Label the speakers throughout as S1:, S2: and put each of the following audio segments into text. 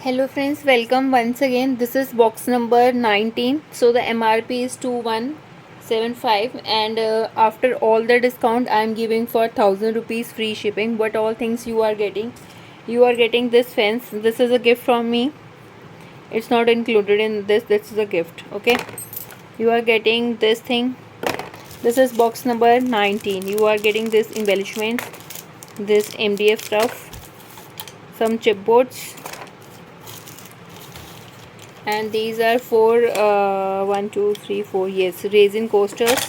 S1: Hello friends, welcome once again. This is box number 19. So the MRP is 2175 and after all the discount I am giving for 1000 rupees free shipping. What all things you are getting? You are getting this fence. This is a gift from me. It's not included in this. This is a gift. Okay. You are getting this thing. This is box number 19. You are getting this embellishments, this MDF stuff, some chipboards, and these are four 1 2 3 4, yes, resin coasters,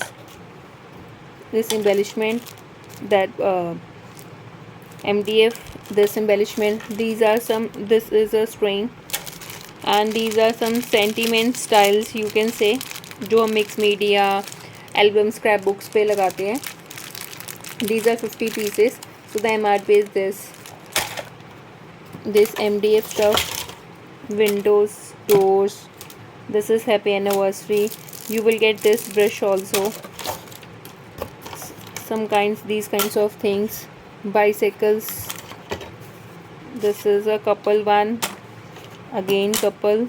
S1: this embellishment, that MDF, this embellishment, these are some, this is a string, and these are some sentiment styles you can say, जो हम mix media album scrap books पे लगाते हैं. These are 50 pieces. So the MRP is this MDF stuff, windows, doors. This is happy anniversary. You will get this brush also, some kinds, these kinds of things, bicycles. This is a couple one, again couple,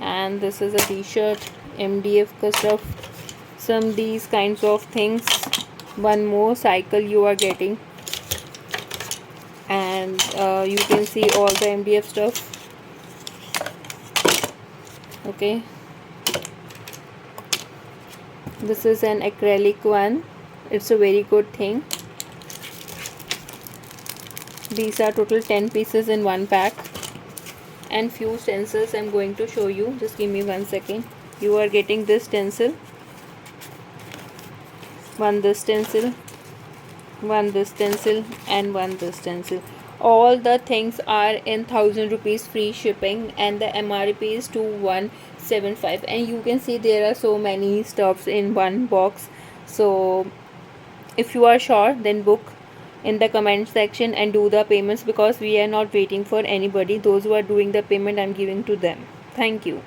S1: and this is a t-shirt, MDF ka stuff, some these kinds of things. One more cycle you are getting, and you can see all the MDF stuff. Okay, this is an acrylic one. It's a very good thing. These are total 10 pieces in one pack, and few stencils I'm going to show you. Just give me 1 second. You are getting this stencil, one this stencil, one this stencil, and one this stencil. All the things are in 1000 rupees free shipping, and the MRP is 2175, and you can see there are so many stuffs in one box. So if you are sure, then book in the comment section and do the payments, because we are not waiting for anybody. Those who are doing the payment, I'm giving to them. Thank you.